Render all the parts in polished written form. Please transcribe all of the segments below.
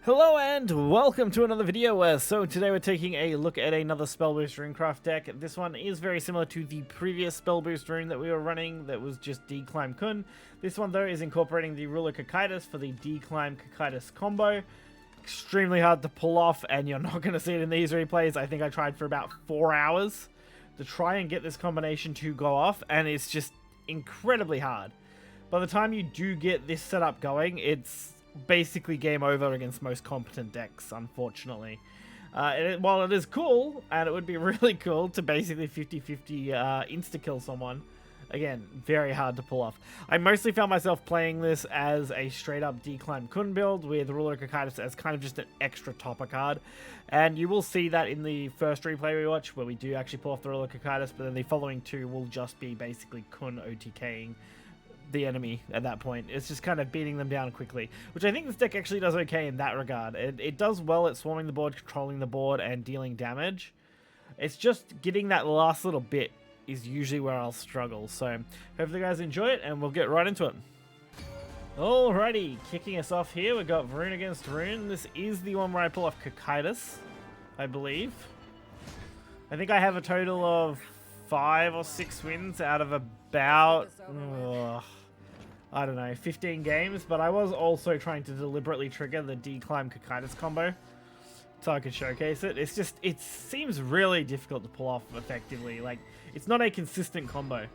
Hello and welcome to another video. So today we're taking a look at another Spell Boost Runecraft deck. This one is very similar to the previous Spell Boost Rune that we were running that was just Dclimb Kun. This one though is incorporating the ruler Cocytus for the Dclimb Cocytus combo. Extremely hard to pull off, and you're not going to see it in these replays. I think I tried for about 4 hours to try and get this combination to go off, and it's just incredibly hard. By the time you do get this setup going, it's basically game over against most competent decks, unfortunately. While it is cool, and it would be really cool to basically 50-50 insta-kill someone, again, very hard to pull off. I mostly found myself playing this as a straight-up Dclimb Kun build, with Ruler Cocytus as kind of just an extra topper card. And you will see that in the first replay we watch, where we do actually pull off the Ruler Cocytus, but then the following two will just be basically Kun OTKing the enemy at that point. It's just kind of beating them down quickly, which I think this deck actually does okay in that regard. It does well at swarming the board, controlling the board, and dealing damage. It's just getting that last little bit is usually where I'll struggle. So hopefully you guys enjoy it, and we'll get right into it. Alrighty, kicking us off here, we got Rune against Rune. This is the one where I pull off Cocytus, I believe. I think I have a total of 5 or 6 wins out of about I don't know, 15 games, but I was also trying to deliberately trigger the Dclimb Cocytus combo so I could showcase it. It's just, it seems really difficult to pull off effectively. Like, it's not a consistent combo.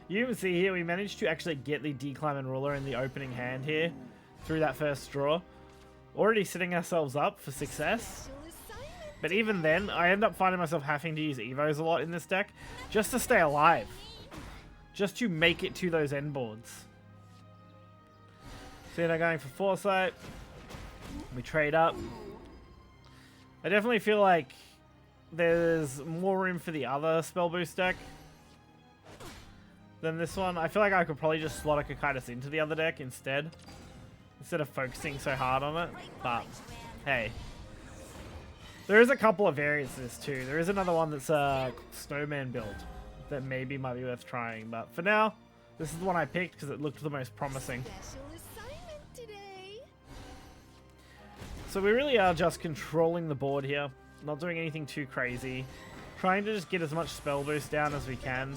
You can see here we managed to actually get the Dclimb and Ruler in the opening hand here through that first draw. Already setting ourselves up for success. But even then, I end up finding myself having to use Evos a lot in this deck just to stay alive. Just to make it to those end boards. So you're going for Foresight. We trade up. I definitely feel like there's more room for the other Spell Boost deck than this one. I feel like I could probably just slot a Cocytus into the other deck instead of focusing so hard on it. But, hey. There is a couple of variants to this too. There is another one that's a Snowman build that maybe might be worth trying. But for now, this is the one I picked because it looked the most promising. So we really are just controlling the board here. Not doing anything too crazy. Trying to just get as much spell boost down as we can.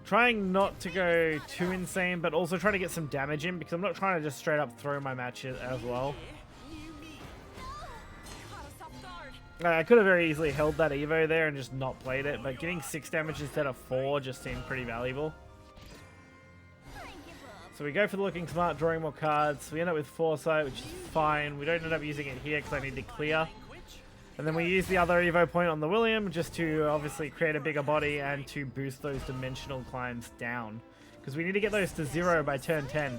Trying not to go too insane, but also trying to get some damage in, because I'm not trying to just straight up throw my matches as well. I could have very easily held that Evo there and just not played it, but getting 6 damage instead of 4 just seemed pretty valuable. So we go for the looking smart, drawing more cards. We end up with Foresight, which is fine. We don't end up using it here because I need to clear. And then we use the other Evo point on the William just to obviously create a bigger body and to boost those dimensional climbs down. Because we need to get those to 0 by turn 10.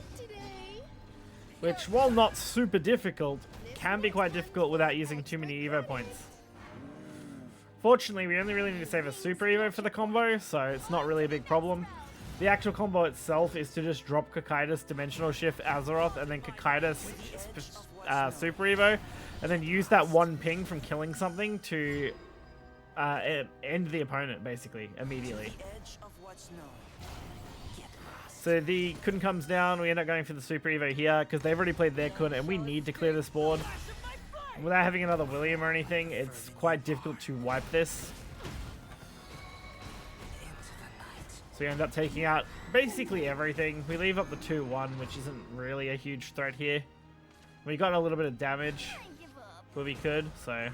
Which, while not super difficult, can be quite difficult without using too many Evo points. Fortunately, we only really need to save a Super Evo for the combo, so it's not really a big problem. The actual combo itself is to just drop Cocytus, Dimensional Shift, Azeroth, and then Cocytus, Super Evo, and then use that one ping from killing something to end the opponent, basically, immediately. So the Kun comes down, we end up going for the Super Evo here, because they've already played their Kun, and we need to clear this board. Without having another William or anything, it's quite difficult to wipe this. So we end up taking out basically everything. We leave up the 2-1, which isn't really a huge threat here. We got a little bit of damage where we could, so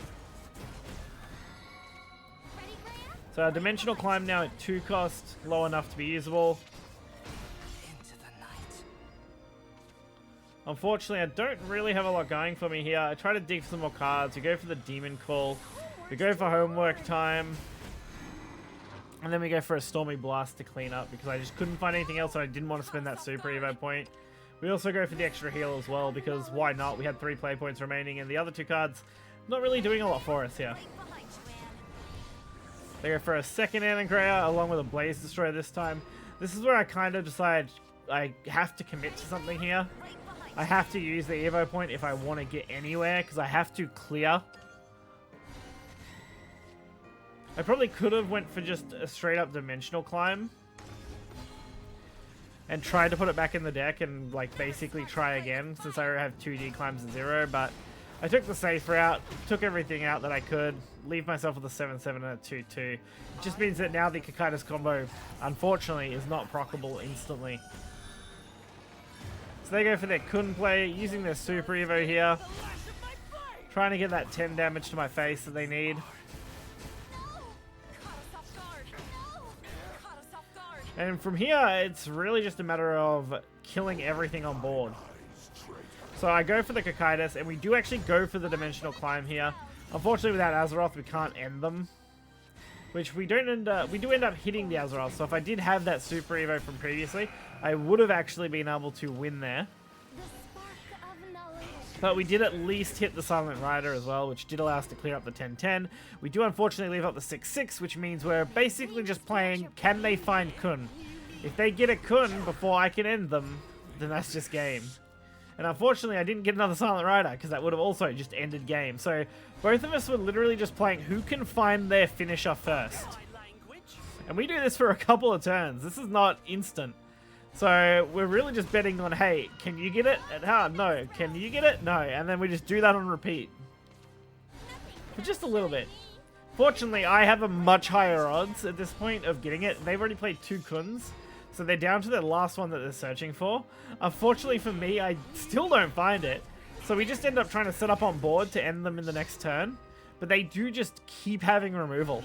our Dimensional Climb now at 2 cost, low enough to be usable. Unfortunately, I don't really have a lot going for me here. I try to dig for some more cards. We go for the Demon Call. We go for Homework Time. And then we go for a Stormy Blast to clean up because I just couldn't find anything else and I didn't want to spend that Super Evo point. We also go for the extra heal as well because why not? We had 3 play points remaining and the other 2 cards not really doing a lot for us here. They go for a second Anacrea along with a Blaze Destroyer this time. This is where I kind of decide I have to commit to something here. I have to use the Evo point if I want to get anywhere because I have to clear. I probably could have went for just a straight up Dimensional Climb. and tried to put it back in the deck and like basically try again since I already have 2 declimbs and 0, but I took the safe route, took everything out that I could, leave myself with a 7-7 and a 2-2. It just means that now the Cocytus combo, unfortunately, is not proccable instantly. So they go for their Kun play, using their Super Evo here, trying to get that 10 damage to my face that they need. And from here, it's really just a matter of killing everything on board. So I go for the Cocytus, and we do actually go for the Dimensional Climb here. Unfortunately, without Azeroth, we can't end them. Which we do end up hitting the Azeroth. So if I did have that Super Evo from previously, I would have actually been able to win there. But we did at least hit the Silent Rider as well, which did allow us to clear up the 10-10. We do unfortunately leave up the 6-6, which means we're basically just playing, can they find Kun? If they get a Kun before I can end them, then that's just game. And unfortunately, I didn't get another Silent Rider, because that would have also just ended game. So both of us were literally just playing who can find their finisher first. And we do this for a couple of turns. This is not instant. So we're really just betting on, hey, can you get it? And no. Can you get it? No. And then we just do that on repeat. For just a little bit. Fortunately, I have a much higher odds at this point of getting it. They've already played 2 Kuns. So they're down to the last one that they're searching for. Unfortunately for me, I still don't find it. So we just end up trying to set up on board to end them in the next turn. But they do just keep having removal.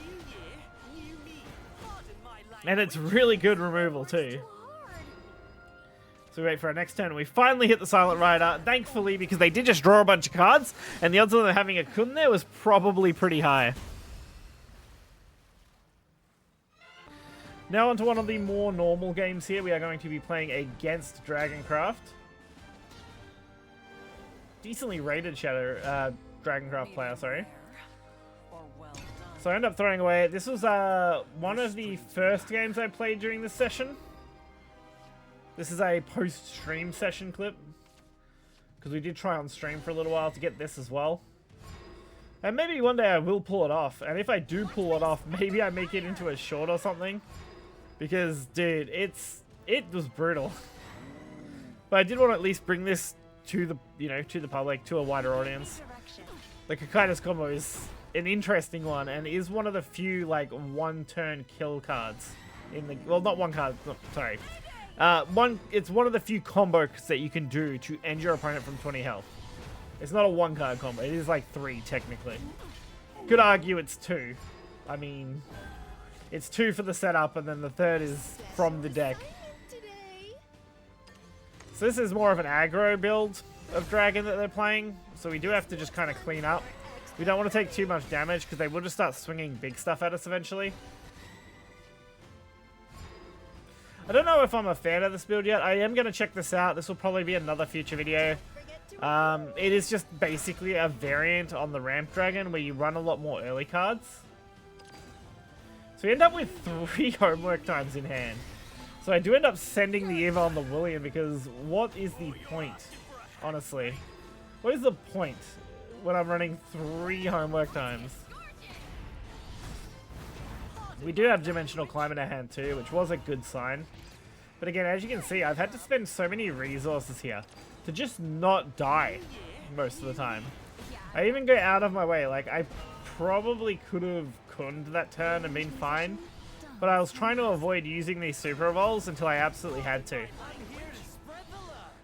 And it's really good removal too. So we wait for our next turn. We finally hit the Silent Rider, thankfully, because they did just draw a bunch of cards. And the odds of them having a Kun there was probably pretty high. Now onto one of the more normal games here. We are going to be playing against Dragoncraft. Decently rated Dragoncraft player, sorry. So I end up throwing away. This was one of the first games I played during this session. This is a post-stream session clip. Because we did try on stream for a little while to get this as well. And maybe one day I will pull it off. And if I do pull it off, maybe I make it into a short or something. Because, dude, it was brutal. But I did want to at least bring this to the, to the public, to a wider audience. The Cocytus combo is an interesting one, and is one of the few, like, one-turn kill cards in the, well, not one card, sorry. It's one of the few combos that you can do to end your opponent from 20 health. It's not a 1-card combo, it is like 3, technically. Could argue it's 2. I mean, it's 2 for the setup, and then the 3rd is from the deck. So this is more of an aggro build of Dragon that they're playing, so we do have to just kind of clean up. We don't want to take too much damage, because they will just start swinging big stuff at us eventually. I don't know if I'm a fan of this build yet. I am going to check this out. This will probably be another future video. It is just basically a variant on the Ramp Dragon where you run a lot more early cards. So we end up with 3 homework times in hand. So I do end up sending the Eva on the William because what is the point, honestly? What is the point when I'm running 3 homework times? We do have Dimensional Climb in our hand too, which was a good sign. But again, as you can see, I've had to spend so many resources here to just not die most of the time. I even go out of my way. Like, I probably could have kunned that turn and been fine. But I was trying to avoid using these Super Evolves until I absolutely had to.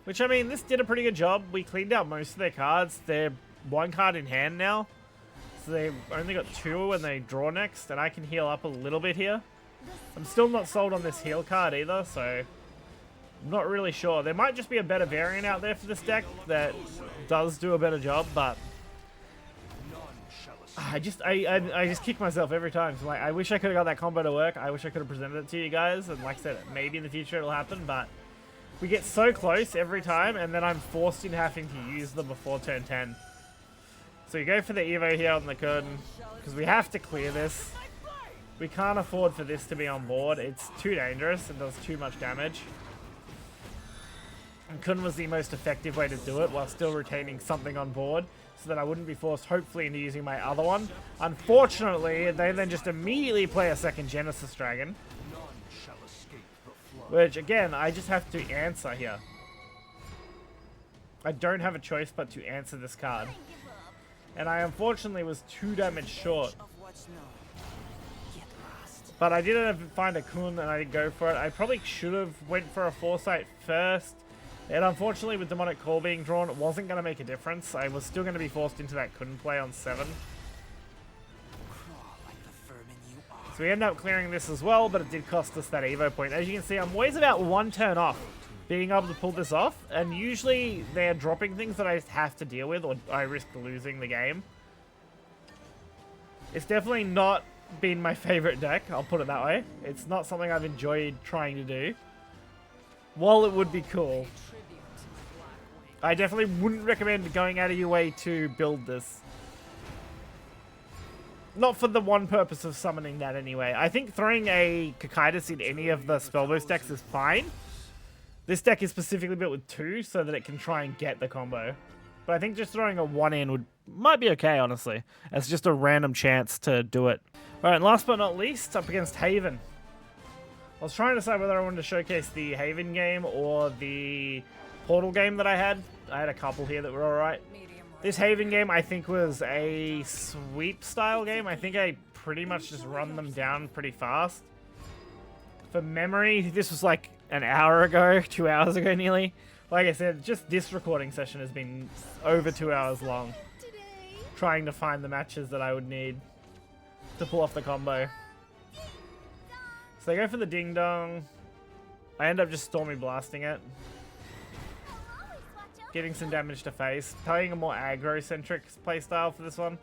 Which, I mean, this did a pretty good job. We cleaned out most of their cards. They're 1 card in hand now. So they've only got 2 when they draw next, and I can heal up a little bit here. I'm still not sold on this heal card either, so I'm not really sure. There might just be a better variant out there for this deck that does do a better job, but I just kick myself every time. So like, I wish I could have got that combo to work. I wish I could have presented it to you guys, and like I said, maybe in the future it'll happen, but we get so close every time, and then I'm forced in having to use them before turn 10. So you go for the Evo here on the Kun, because we have to clear this. We can't afford for this to be on board. It's too dangerous and does too much damage. And Kun was the most effective way to do it while still retaining something on board, so that I wouldn't be forced, hopefully, into using my other one. Unfortunately, they then just immediately play a second Genesis Dragon. Which, again, I just have to answer here. I don't have a choice but to answer this card. And I unfortunately was 2 damage short. But I didn't find a Kun and I didn't go for it. I probably should have went for a Foresight first. And unfortunately with Demonic Call being drawn, it wasn't going to make a difference. I was still going to be forced into that Kun play on 7. So we end up clearing this as well, but it did cost us that Evo point. As you can see, I'm always about 1 turn off being able to pull this off. And usually they're dropping things that I just have to deal with or I risk losing the game. It's definitely not been my favorite deck, I'll put it that way. It's not something I've enjoyed trying to do. While it would be cool, I definitely wouldn't recommend going out of your way to build this. Not for the one purpose of summoning that anyway. I think throwing a Cocytus in any of the Spellburst decks is fine. This deck is specifically built with 2 so that it can try and get the combo. But I think just throwing a 1 in might be okay, honestly. It's just a random chance to do it. Alright, and last but not least, up against Haven. I was trying to decide whether I wanted to showcase the Haven game or the Portal game that I had. I had a couple here that were alright. This Haven game, I think, was a sweep style game. I think I pretty much just run them down pretty fast. For memory, this was like an hour ago, 2 hours ago nearly. Like I said, just this recording session has been over 2 hours long. Trying to find the matches that I would need to pull off the combo. So they go for the Ding Dong. I end up just Stormy Blasting it. Getting some damage to face. Playing a more aggro-centric playstyle for this one.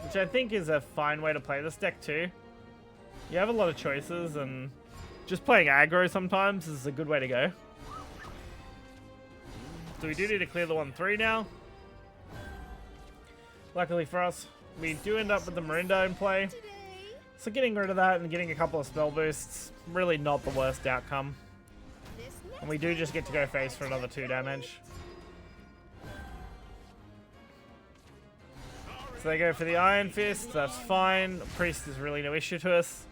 Which I think is a fine way to play this deck too. You have a lot of choices and just playing aggro sometimes is a good way to go. So we do need to clear the 1-3 now. Luckily for us, we do end up with the Marinda in play. So getting rid of that and getting a couple of spell boosts, really not the worst outcome. And we do just get to go face for another 2 damage. So they go for the Iron Fist, that's fine. Priest is really no issue to us.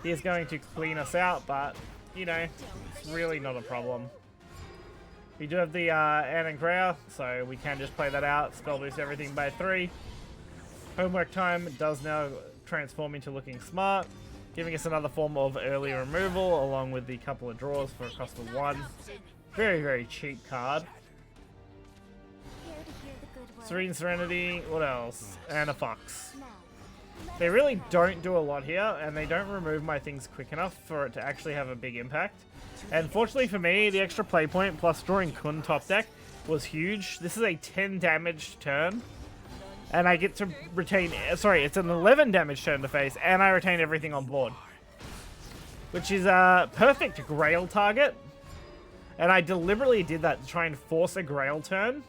He is going to clean us out, but, you know, it's really not a problem. We do have the Ann and Greer, so we can just play that out. Spell boost everything by 3. Homework time does now transform into Looking Smart, giving us another form of early removal, along with the couple of draws for a cost of 1. Very, very cheap card. Serene Serenity, what else? And a Fox. They really don't do a lot here, and they don't remove my things quick enough for it to actually have a big impact. And fortunately for me, the extra play point plus drawing Kun top deck was huge. This is a 10 damage turn. And I get to retain, sorry, it's an 11 damage turn to face, and I retain everything on board. Which is a perfect Grail target. And I deliberately did that to try and force a Grail turn.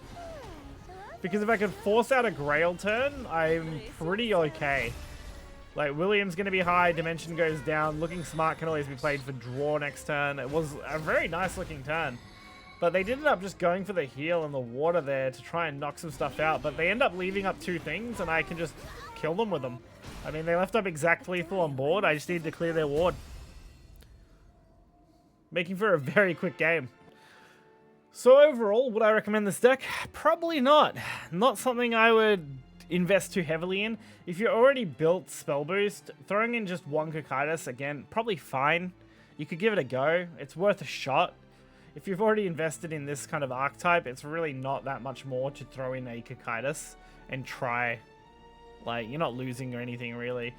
Because if I could force out a Grail turn, I'm pretty okay. Like, William's going to be high, Dimension goes down, Looking Smart can always be played for draw next turn. It was a very nice looking turn. But they did end up just going for the heal and the water there to try and knock some stuff out. But they end up leaving up 2 things, and I can just kill them with them. I mean, they left up exact lethal on board. I just need to clear their ward. Making for a very quick game. So overall, would I recommend this deck? Probably not. Not something I would invest too heavily in. If you're already built Spell Boost, throwing in just 1 Cocytus, again, probably fine. You could give it a go. It's worth a shot. If you've already invested in this kind of archetype, it's really not that much more to throw in a Cocytus and try. Like, you're not losing or anything, really.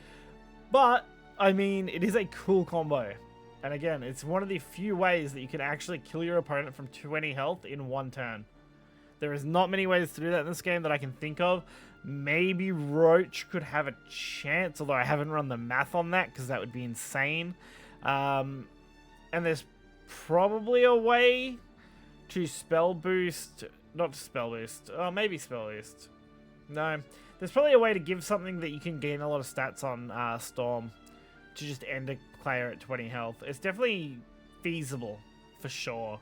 But, I mean, it is a cool combo. And again, it's one of the few ways that you can actually kill your opponent from 20 health in 1 turn. There is not many ways to do that in this game that I can think of. Maybe Roach could have a chance, although I haven't run the math on that, because that would be insane. And there's probably a way to spell boost, not to spell boost, maybe spell boost. No, there's probably a way to give something that you can gain a lot of stats on Storm to just end a player at 20 health. It's definitely feasible, for sure.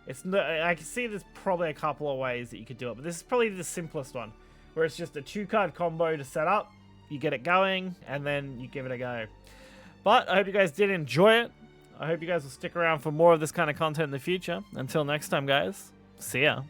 It's no, I can see there's probably a couple of ways that you could do it, but this is probably the simplest one, where it's just a 2-card combo to set up, you get it going, and then you give it a go. But I hope you guys did enjoy it. I hope you guys will stick around for more of this kind of content in the future. Until next time, guys. See ya.